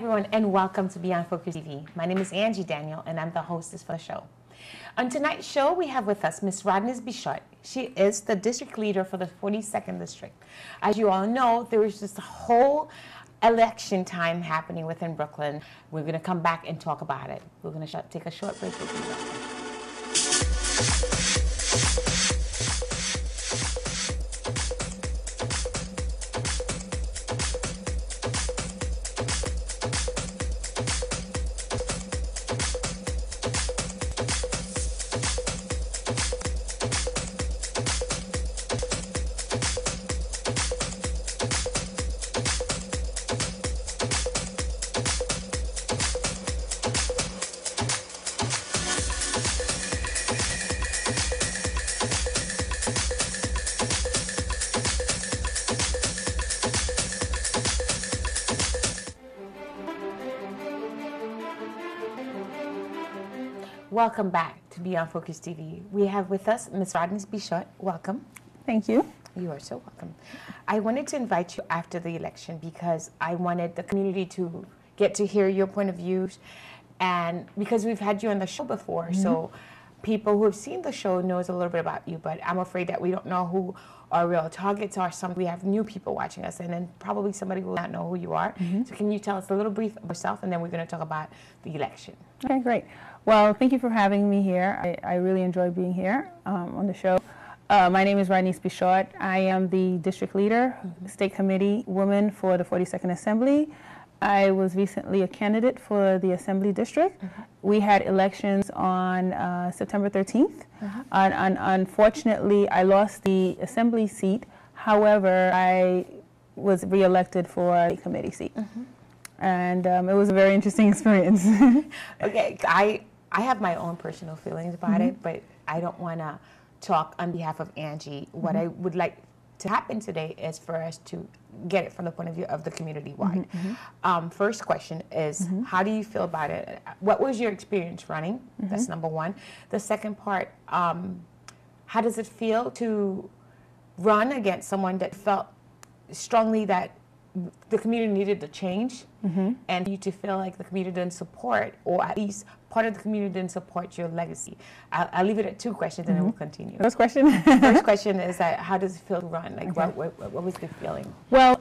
everyone, and welcome to Beyond Focus TV. My name is Angie Daniel, and I'm the hostess for the show. On tonight's show, we have with us Ms. Rodneyse Bichotte. She is the district leader for the 42nd district. As you all know, there was just a whole election time happening within Brooklyn. We're going to come back and talk about it. We're going to take a short break with you. Welcome back to Beyond Focus TV. We have with us Ms. Rodneyse Bichotte. Welcome. Thank you. You are so welcome. I wanted to invite you after the election because I wanted the community to get to hear your point of views, and because we've had you on the show before, so people who have seen the show knows a little bit about you, but I'm afraid that we don't know who our real targets are. We have new people watching us, and then probably somebody will not know who you are. So can you tell us a little brief of yourself, and then we're going to talk about the election. Okay, great. Well, thank you for having me here. I really enjoy being here on the show. My name is Rodneyse Bichotte. I am the district leader, state committee woman for the 42nd Assembly. I was recently a candidate for the Assembly district. We had elections on September 13th. Unfortunately, I lost the Assembly seat. However, I was reelected for the committee seat. And it was a very interesting experience. Okay, I have my own personal feelings about it, but I don't want to talk on behalf of Angie. What I would like to happen today is for us to get it from the point of view of the community-wide. First question is, how do you feel about it? What was your experience running? That's number one. The second part, how does it feel to run against someone that felt strongly that the community needed to change, and you to feel like the community didn't support, or at least part of the community didn't support your legacy? I'll leave it at two questions, and then we'll continue. First question? First question is that how does it feel to run? Like, what was the feeling? Well,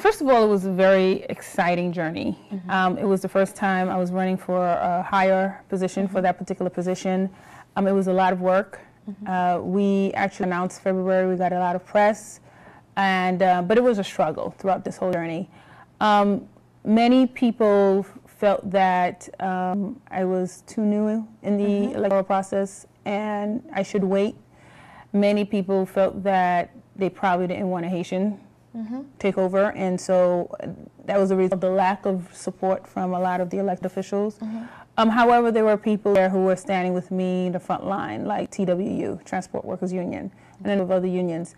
first of all, it was a very exciting journey. It was the first time I was running for a higher position for that particular position. It was a lot of work. We actually announced February. We got a lot of press. And but it was a struggle throughout this whole journey. Many people felt that I was too new in the electoral process and I should wait. Many people felt that they probably didn't want a Haitian take over, and so that was the reason of the lack of support from a lot of the elected officials. However, there were people there who were standing with me in the front line, like TWU, Transport Workers Union, and then with other unions.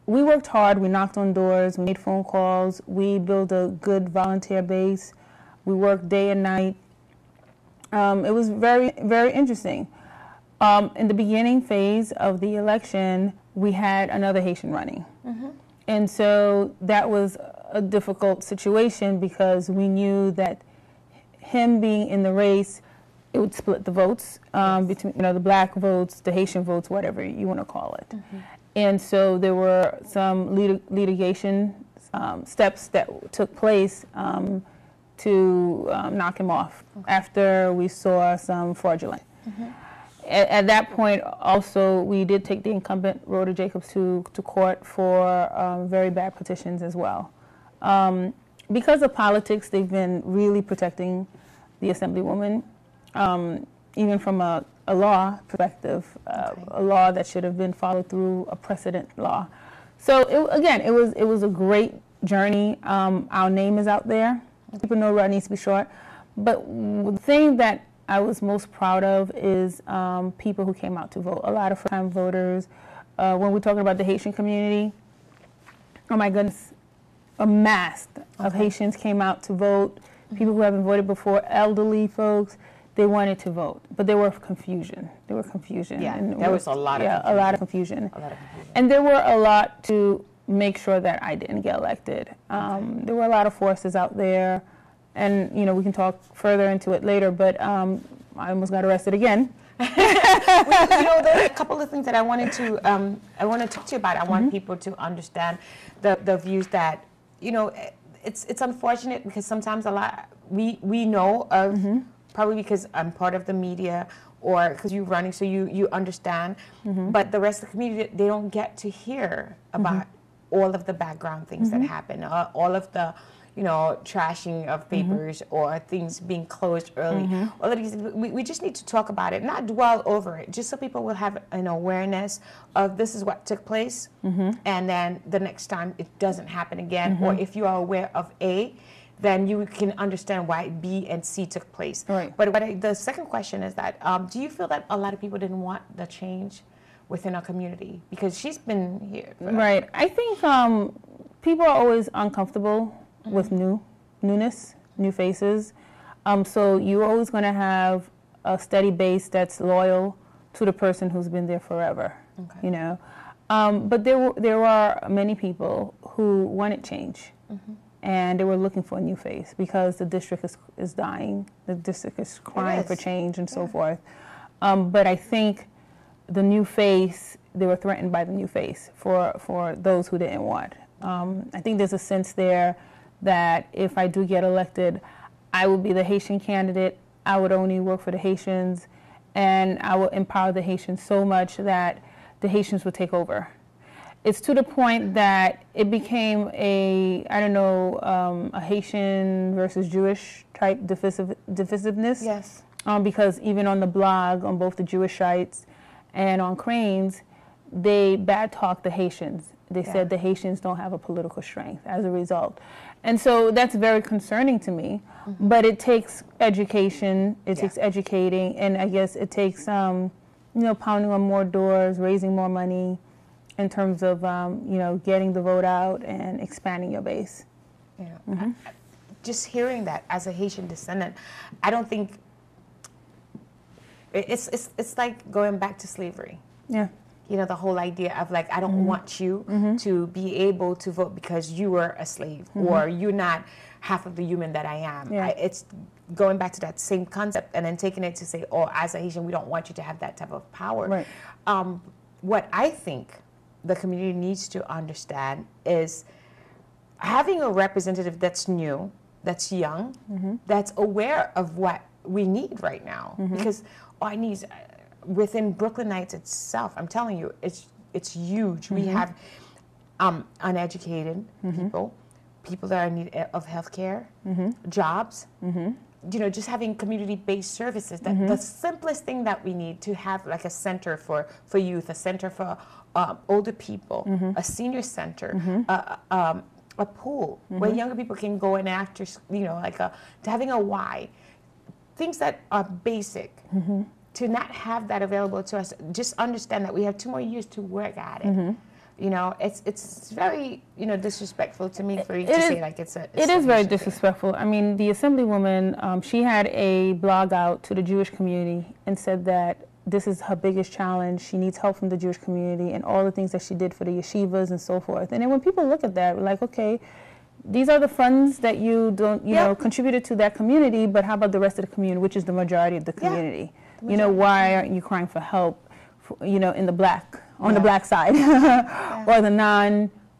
We worked hard, we knocked on doors, we made phone calls, we built a good volunteer base, we worked day and night. It was very, very interesting. In the beginning phase of the election, we had another Haitian running. And so that was a difficult situation because we knew that him being in the race, it would split the votes between the black votes, the Haitian votes, whatever you want to call it. And so there were some litigation steps that took place to knock him off after we saw some fraudulent. At that point, also, we did take the incumbent, Rhoda Jacobs, to court for very bad petitions as well. Because of politics, they've been really protecting the Assemblywoman, even from a law perspective, a law that should have been followed through, a precedent law. So it was a great journey. Our name is out there. People know Rodneyse Bichotte. But the thing that I was most proud of is people who came out to vote. A lot of first-time voters. When we're talking about the Haitian community, oh my goodness, a mass of Haitians came out to vote. People who haven't voted before, elderly folks. They wanted to vote, but there were confusion. There was a lot of confusion. A lot of confusion. And there were a lot to make sure that I didn't get elected. There were a lot of forces out there, and we can talk further into it later, but I almost got arrested again. There are a couple of things that I want to talk to you about. I want people to understand the views that, it's unfortunate because sometimes we know of, probably because I'm part of the media or because you're running, so you understand, but the rest of the community, they don't get to hear about all of the background things that happen, all of the trashing of papers or things being closed early. All of these, we just need to talk about it, not dwell over it, just so people will have an awareness of this is what took place, and then the next time it doesn't happen again. Or if you are aware of A, then you can understand why B and C took place. Right. But the second question is that, do you feel that a lot of people didn't want the change within our community? Because she's been here. Right. I think people are always uncomfortable with newness, new faces. So you're always going to have a steady base that's loyal to the person who's been there forever. Okay. But there are many people who wanted change, and they were looking for a new face because the district is dying. The district is crying for change and so forth. But I think the new face, they were threatened by the new face for those who didn't want. I think there's a sense there that if I do get elected, I will be the Haitian candidate. I would only work for the Haitians, and I will empower the Haitians so much that the Haitians will take over. It's to the point that it became a Haitian versus Jewish type divisiveness. Yes. Because even on the blog, on both the Jewish sites and on Cranes, they bad talk the Haitians. They said the Haitians don't have a political strength as a result. And so that's very concerning to me. But it takes education, it takes educating, and I guess it takes, pounding on more doors, raising more money in terms of, getting the vote out and expanding your base. Just hearing that as a Haitian descendant, I don't think, it's like going back to slavery. Yeah. The whole idea of I don't want you to be able to vote because you were a slave or you're not half of the human that I am. Yeah. It's going back to that same concept and then taking it to say, as a Haitian, we don't want you to have that type of power. Right. What I think the community needs to understand is having a representative that's new, that's young, that's aware of what we need right now. Because our needs within Brooklynites itself, I'm telling you, it's huge. We have uneducated people that are in need of healthcare, jobs, just having community-based services. That the simplest thing that we need to have, like a center for youth, a center for older people, a senior center, a pool where younger people can go in after, to having a Y, things that are basic. To not have that available to us, just understand that we have 2 more years to work at it. It's very disrespectful to me for you to say it's a. It is very disrespectful. I mean, the Assemblywoman, she had a blog out to the Jewish community and said that this is her biggest challenge. She needs help from the Jewish community and all the things that she did for the yeshivas and so forth. And then when people look at that, we're like, okay, these are the funds that you don't, contributed to that community, but how about the rest of the community, which is the majority of the community? Why aren't you crying for help, in the black, on the black side,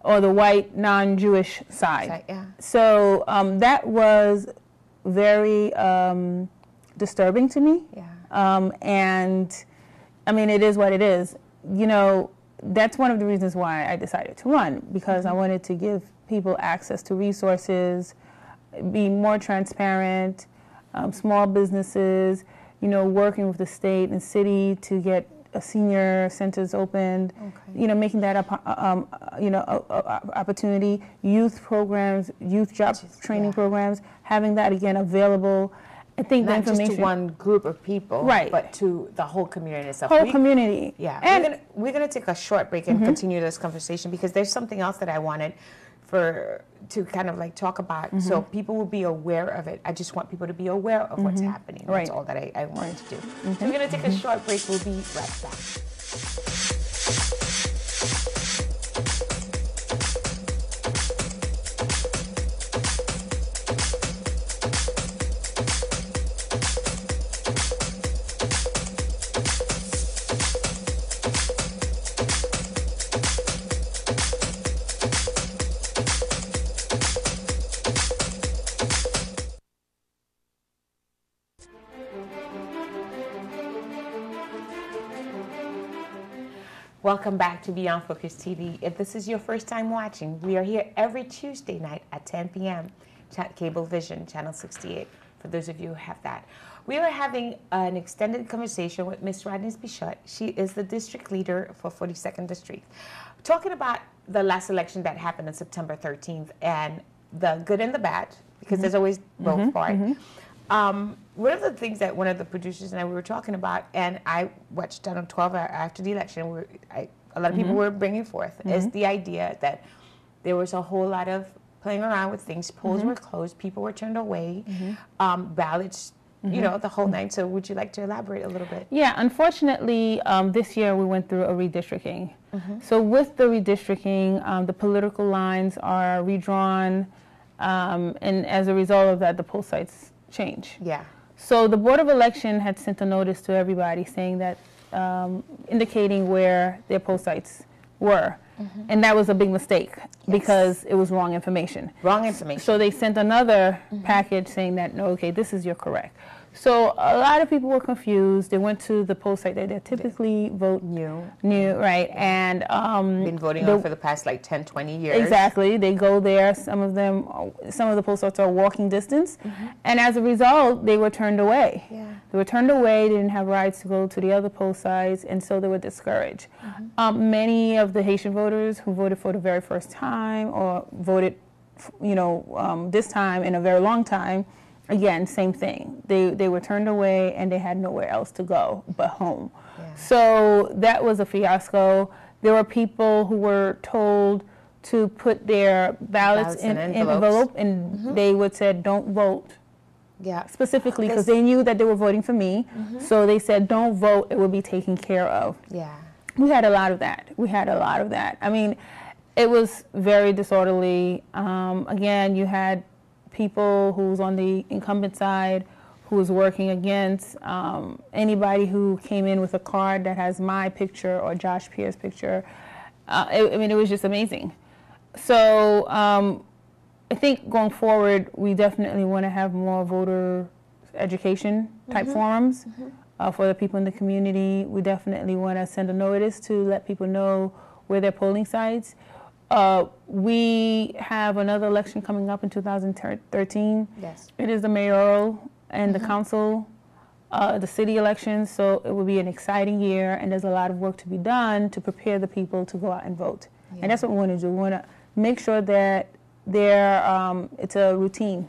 or the white non-Jewish side? So that was very disturbing to me. And I mean, it is what it is. That's one of the reasons why I decided to run, because I wanted to give people access to resources, be more transparent, small businesses, working with the state and city to get senior centers opened, making that opportunity, youth programs, youth job training programs, having that again available. I think not the information, just to one group of people, right, but to the whole community itself. Whole community. Yeah, and we're gonna take a short break and continue this conversation, because there's something else that I wanted to kind of talk about, so people will be aware of it. I just want people to be aware of what's happening. That's all that I wanted to do. So we're going to take a short break. We'll be right back. Welcome back to Beyond Focus TV. If this is your first time watching, we are here every Tuesday night at 10 p.m. Cable Vision, Channel 68, for those of you who have that. We are having an extended conversation with Ms. Rodneyse Bichotte. She is the district leader for 42nd District. Talking about the last election that happened on September 13th and the good and the bad, because there's always both parts. One of the things that one of the producers and I were talking about, and I watched Channel 12 after the election, a lot of people were bringing forth, is the idea that there was a whole lot of playing around with things. Polls were closed, people were turned away, ballots, you know, the whole night. So would you like to elaborate a little bit? Yeah, unfortunately, this year we went through a redistricting. So with the redistricting, the political lines are redrawn, and as a result of that, the poll sites change. Yeah. So the Board of Election had sent a notice to everybody saying that, indicating where their poll sites were. And that was a big mistake because it was wrong information. Wrong information. So they sent another package saying that, no, okay, this is your correct. So a lot of people were confused. They went to the poll site that they typically vote new, right? And been voting on for the past like 10, 20 years. Exactly. They go there. Some of the poll sites are walking distance, and as a result, they were turned away. Yeah. They were turned away. They didn't have rights to go to the other poll sites, and so they were discouraged. Many of the Haitian voters who voted for the very first time or voted, this time in a very long time. Again, same thing. They were turned away and they had nowhere else to go but home. Yeah. So that was a fiasco. There were people who were told to put their ballots in envelope, and they would say, don't vote. Yeah. Specifically because they knew that they were voting for me. So they said, don't vote, it will be taken care of. Yeah. We had a lot of that. I mean, it was very disorderly. Again, you had people who's on the incumbent side who was working against anybody who came in with a card that has my picture or Josh Pierce's picture. It was just amazing. So I think going forward, we definitely want to have more voter education type forums for the people in the community. We definitely want to send a notice to let people know where their polling sites. We have another election coming up in 2013. Yes. It is the mayoral and the council, the city elections, so it will be an exciting year, and there's a lot of work to be done to prepare the people to go out and vote. Yeah. And that's what we want to do. We want to make sure that it's a routine,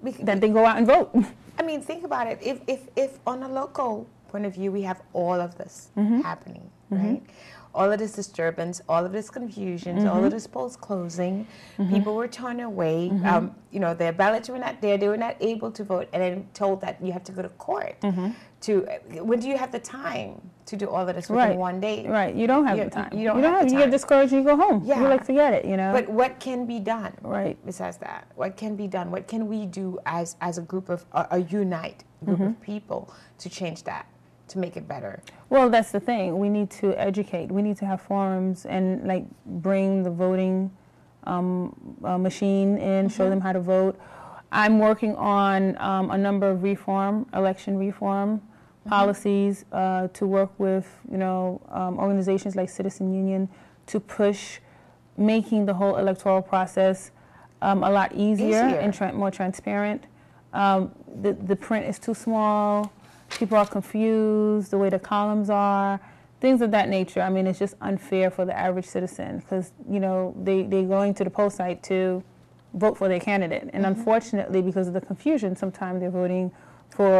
that they go out and vote. I mean, think about it. If on a local point of view, we have all of this happening, right? All of this disturbance, all of this confusion, all of this polls closing, people were turned away. Their ballots were not there. They were not able to vote, and then told that you have to go to court. When do you have the time to do all of this within one day? Right. You don't have the time. You don't have the time. You get discouraged and you go home. Yeah. You're like, forget it, But what can be done? Right. Besides that, what can be done? What can we do as a group of a unite group of people to change that, to make it better? Well, that's the thing. We need to educate. We need to have forums and bring the voting machine in, show them how to vote. I'm working on a number of election reform policies to work with organizations like Citizen Union to push making the whole electoral process a lot easier. And more transparent. The print is too small. People are confused, the way the columns are, things of that nature. I mean, it's just unfair for the average citizen because, they're going to the poll site to vote for their candidate. And unfortunately, because of the confusion, sometimes they're voting for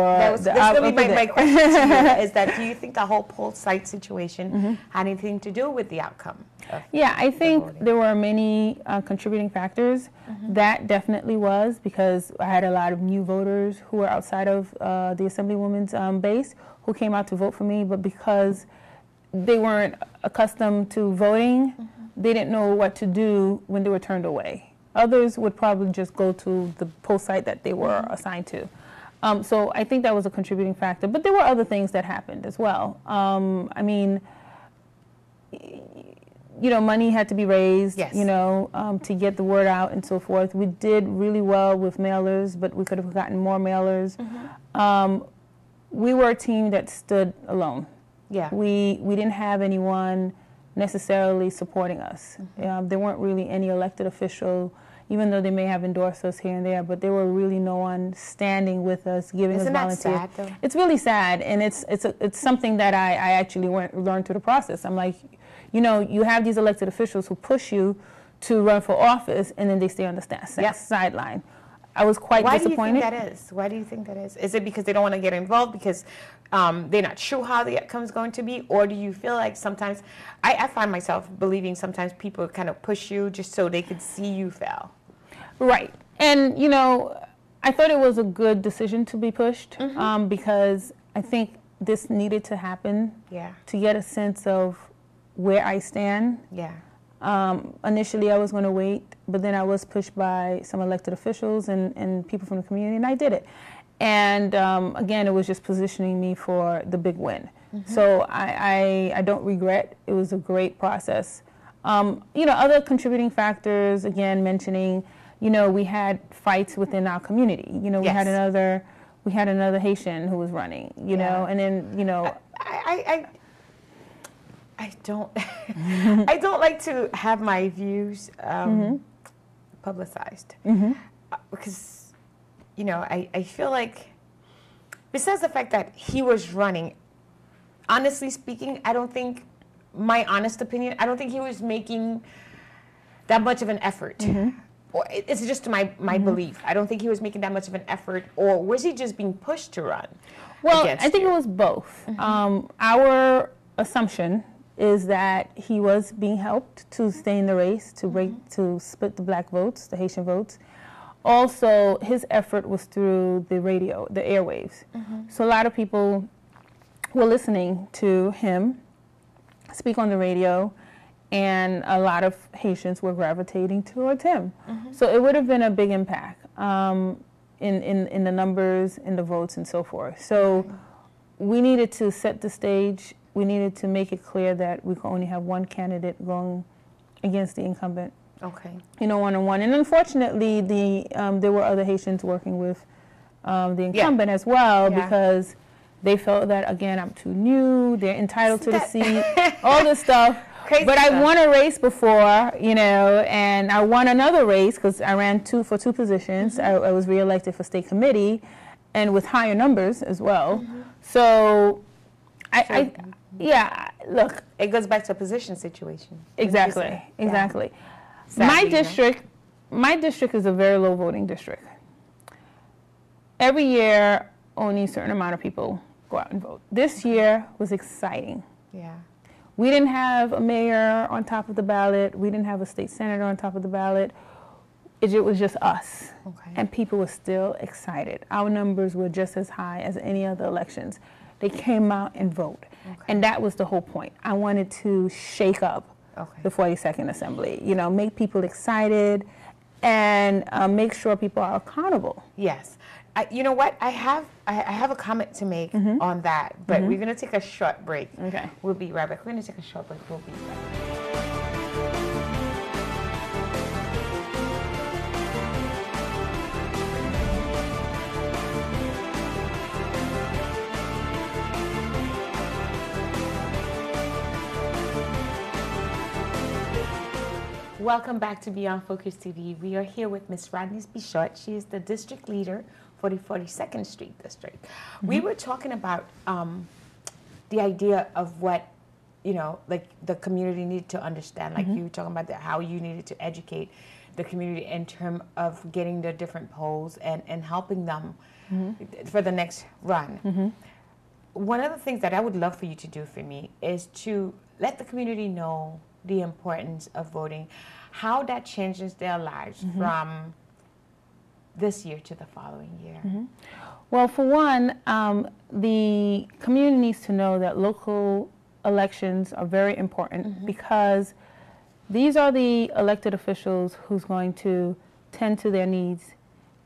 that's going to be my question to you, is that do you think the whole poll site situation had anything to do with the outcome? Yeah, I think there were many contributing factors. That definitely was because I had a lot of new voters who were outside of the Assemblywoman's base who came out to vote for me, but because they weren't accustomed to voting, they didn't know what to do when they were turned away. Others would probably just go to the poll site that they were assigned to. So I think that was a contributing factor. But there were other things that happened as well. I mean, money had to be raised, to get the word out and so forth. We did really well with mailers, but we could have gotten more mailers. We were a team that stood alone. Yeah. We didn't have anyone necessarily supporting us. There weren't really any elected official, even though they may have endorsed us here and there, but there were really no one standing with us, giving us volunteers. Isn't that sad, though? It's really sad, and it's something that I actually learned through the process. I'm like, you know, you have these elected officials who push you to run for office, and then they stay on the sideline. I was quite disappointed. Why do you think that is? Why do you think that is? Is it because they don't want to get involved, because they're not sure how the outcome is going to be? Or do you feel like sometimes, I find myself believing sometimes people kind of push you just so they could see you fail? Right. And, you know, I thought it was a good decision to be pushed because I think this needed to happen to get a sense of where I stand. Yeah. Initially, I was going to wait, but then I was pushed by some elected officials and people from the community, and I did it. And again, it was just positioning me for the big win. So I don't regret. It was a great process. You know, other contributing factors, again, mentioning, you know, we had fights within our community. You know, we had another Haitian who was running, you know, and then, you know. I don't I don't like to have my views publicized because, you know, I feel like, besides the fact that he was running, honestly speaking, I don't think, my honest opinion, I don't think he was making that much of an effort. Or it's just my belief. I don't think he was making that much of an effort, or was he just being pushed to run? Well, I think it was both. Our assumption is that he was being helped to stay in the race, to split the black votes, the Haitian votes. Also, his effort was through the radio, the airwaves. So a lot of people were listening to him speak on the radio, and a lot of Haitians were gravitating towards him. So it would have been a big impact in the numbers, in the votes, and so forth. So we needed to set the stage. We needed to make it clear that we could only have one candidate going against the incumbent. Okay. You know, one-on-one. And unfortunately, there were other Haitians working with the incumbent as well, because they felt that, again, I'm too new, they're entitled to the seat, all this stuff. But I won a race before, you know, and I won another race because I ran for two positions. I was reelected for state committee, and with higher numbers as well. So, look. It goes back to a position situation. Exactly. Sadly, my district is a very low voting district. Every year, only a certain amount of people go out and vote. This year was exciting. Yeah. We didn't have a mayor on top of the ballot. We didn't have a state senator on top of the ballot. It was just us. Okay. And people were still excited. Our numbers were just as high as any other elections. They came out and voted. Okay. And that was the whole point. I wanted to shake up the 42nd Assembly, you know, make people excited and make sure people are accountable. Yes. You know what? I have a comment to make on that, but we're going to take a short break. Okay. We'll be right back. We're going to take a short break. We'll be right back. Welcome back to Beyond Focus TV. We are here with Ms. Rodneyse Bichotte. She is the district leader for the 42nd Street District. We were talking about the idea of what, you know, like the community needed to understand. Like you were talking about how you needed to educate the community in terms of getting the different polls and helping them for the next run. One of the things that I would love for you to do for me is to let the community know the importance of voting, how that changes their lives from this year to the following year. Well, for one, the community needs to know that local elections are very important because these are the elected officials who's going to tend to their needs,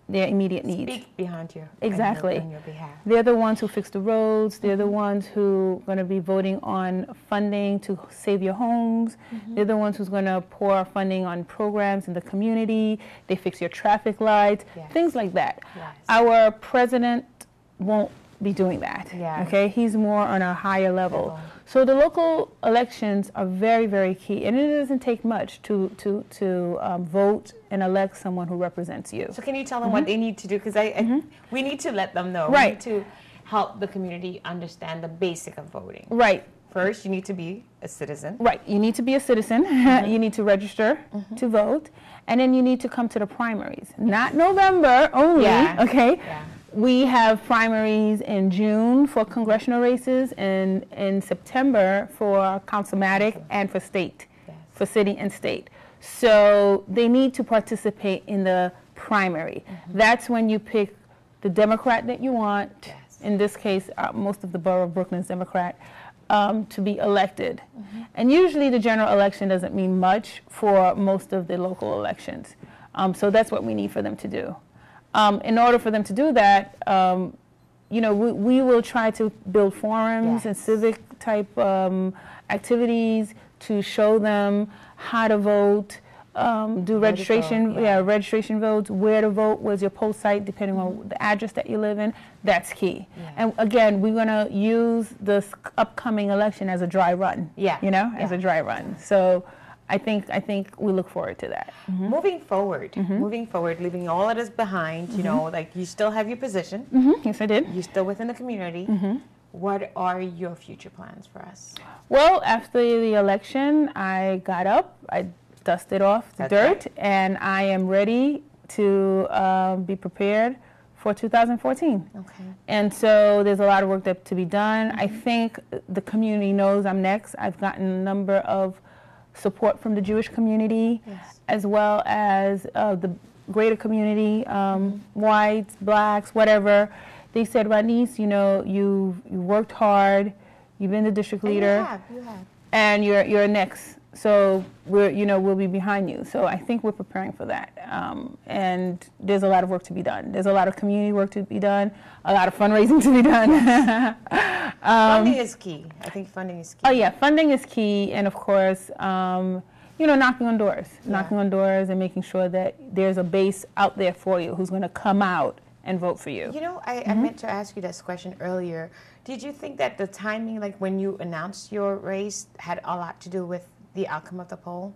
their immediate needs. Speak behind you. Exactly. On your behalf. They're the ones who fix the roads. They're the ones who are going to be voting on funding to save your homes. They're the ones who's going to pour funding on programs in the community. They fix your traffic lights, things like that. Yes. Our president won't be doing that. Yeah. Okay, he's more on a higher level. So the local elections are very, very key, and it doesn't take much to vote and elect someone who represents you. So can you tell them what they need to do? Because we need to let them know. Right. We need to help the community understand the basic of voting. Right. First, you need to be a citizen. Right. You need to be a citizen. You need to register to vote, and then you need to come to the primaries. Not November only. Yeah. Okay. Yeah. We have primaries in June for congressional races and in September for councilmatic and for state, for city and state. So they need to participate in the primary. That's when you pick the Democrat that you want. Yes. In this case, most of the borough of Brooklyn is Democrat, to be elected. And usually the general election doesn't mean much for most of the local elections. So that's what we need for them to do. In order for them to do that, you know, we will try to build forums and civic type activities to show them how to vote, do registration, registration votes, where to vote, where's your poll site, depending on the address that you live in. That's key. And again, we're going to use this upcoming election as a dry run. You know, as a dry run. So I think we look forward to that. Moving forward, leaving all of this behind, you know, like you still have your position. Yes, I did. You're still within the community. What are your future plans for us? Well, after the election, I got up, I dusted off the dirt, and I am ready to be prepared for 2014. Okay. And so there's a lot of work to be done. I think the community knows I'm next. I've gotten a number of support from the Jewish community, as well as the greater community, whites, blacks, whatever. They said, Rodneyse, you know, you worked hard, you've been the district leader, you have. And you're next. So we'll be behind you. So I think we're preparing for that. And there's a lot of work to be done. There's a lot of community work to be done, a lot of fundraising to be done. Funding is key. I think funding is key. Oh yeah, funding is key, and of course, you know, knocking on doors and making sure that there's a base out there for you who's going to come out and vote for you. You know, I meant to ask you this question earlier. Did you think that the timing, like when you announced your race, had a lot to do with the outcome of the poll?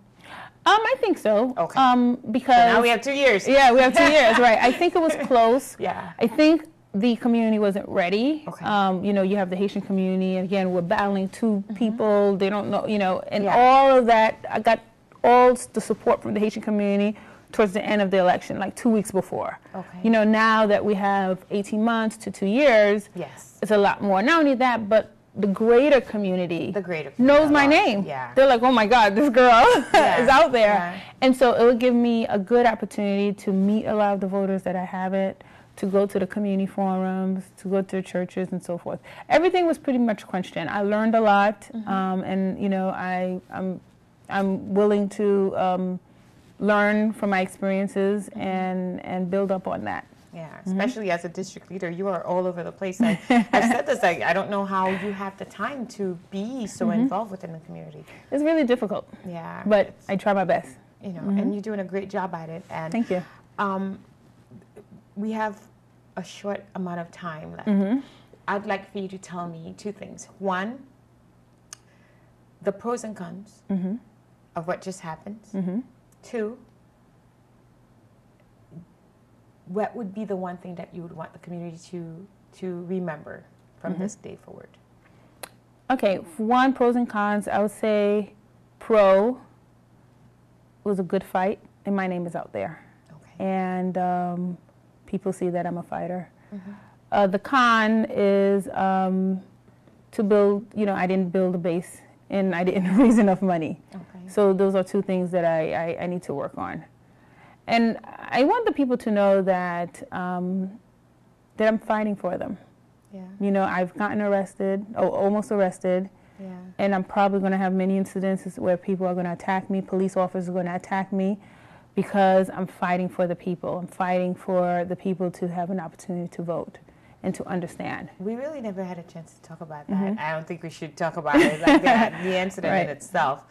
I think so. Okay. Because so now we have 2 years. Yeah, we have 2 years, right. I think it was close. Yeah. I think the community wasn't ready. Okay. You know, you have the Haitian community, and again, we're battling two people. They don't know, you know, and all of that. I got all the support from the Haitian community towards the end of the election, like 2 weeks before. Okay. You know, now that we have 18 months to 2 years, it's a lot more. Not only that, but the greater community knows my name. Yeah. They're like, oh my God, this girl is out there. And so it would give me a good opportunity to meet a lot of the voters that I haven't, to go to the community forums, to go to churches and so forth. Everything was pretty much crunched in. I learned a lot, and you know, I'm willing to learn from my experiences and build up on that. Yeah, especially as a district leader, you are all over the place. I've said this, I don't know how you have the time to be so involved within the community. It's really difficult. Yeah. But I try my best. You know, and you're doing a great job at it. And thank you. We have a short amount of time left. I'd like for you to tell me two things. One, the pros and cons of what just happened. Two, what would be the one thing that you would want the community to remember from this day forward? Okay, for one, pros and cons, I would say pro was a good fight, and my name is out there. Okay. And people see that I'm a fighter. The con is to build, you know, I didn't build a base, and I didn't raise enough money. Okay. So those are two things that I need to work on. And I want the people to know that that I'm fighting for them. Yeah. You know, I've gotten arrested, almost arrested, and I'm probably going to have many incidences where people are going to attack me, police officers are going to attack me, because I'm fighting for the people. I'm fighting for the people to have an opportunity to vote and to understand. We really never had a chance to talk about that. I don't think we should talk about it like that, the incident in itself.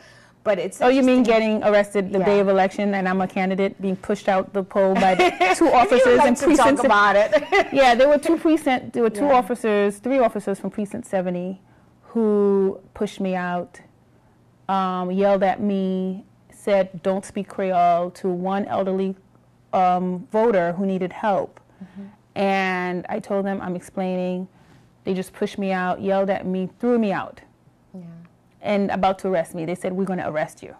But it's Oh, you mean interesting. getting arrested the day of election and I'm a candidate being pushed out the poll by two officers You like in to precinct? talk about it. Yeah, there were two officers, 3 officers from precinct 70 who pushed me out, yelled at me, said don't speak Creole to one elderly voter who needed help. And I told them I'm explaining. They just pushed me out, yelled at me, threw me out. Yeah. And about to arrest me. They said, we're going to arrest you.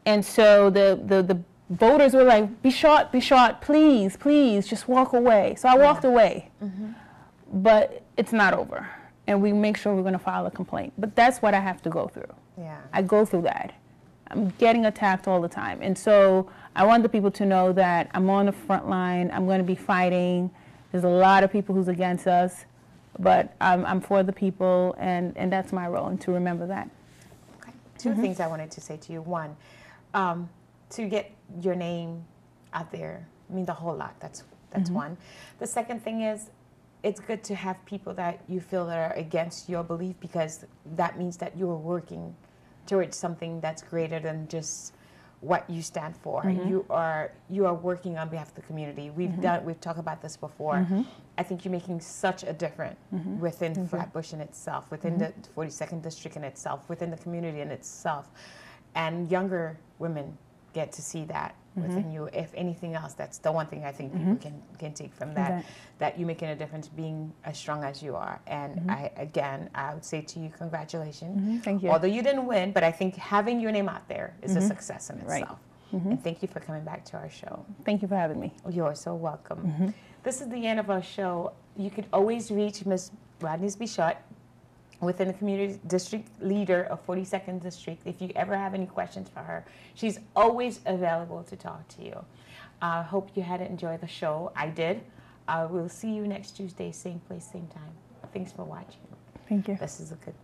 And so the voters were like, Bichotte, please, please, just walk away. So I walked away. But it's not over. And we make sure we're going to file a complaint. But that's what I have to go through. Yeah. I go through that. I'm getting attacked all the time. And so I want the people to know that I'm on the front line. I'm going to be fighting. There's a lot of people who's against us. But I'm for the people, and that's my role, and to remember that. Okay. Two things I wanted to say to you. One, to get your name out there, I mean, the whole lot. That's one. The second thing is, it's good to have people that you feel that are against your belief, because that means that you're working towards something that's greater than just what you stand for. You are working on behalf of the community. We've talked about this before. I think you're making such a difference within Flatbush in itself, within the 42nd district in itself, within the community in itself. And younger women get to see that within you. If anything else, that's the one thing I think people can take from that, that you're making a difference being as strong as you are. And I would say to you, congratulations. Thank you. Although you didn't win, but I think having your name out there is a success in itself. And thank you for coming back to our show. Thank you for having me. You're so welcome. This is the end of our show. You could always reach Ms. Rodneyse Bichotte within the community district leader of 42nd District. If you ever have any questions for her, she's always available to talk to you. I hope you had enjoyed the show. I did. We'll see you next Tuesday, same place, same time. Thanks for watching. Thank you. This is a good,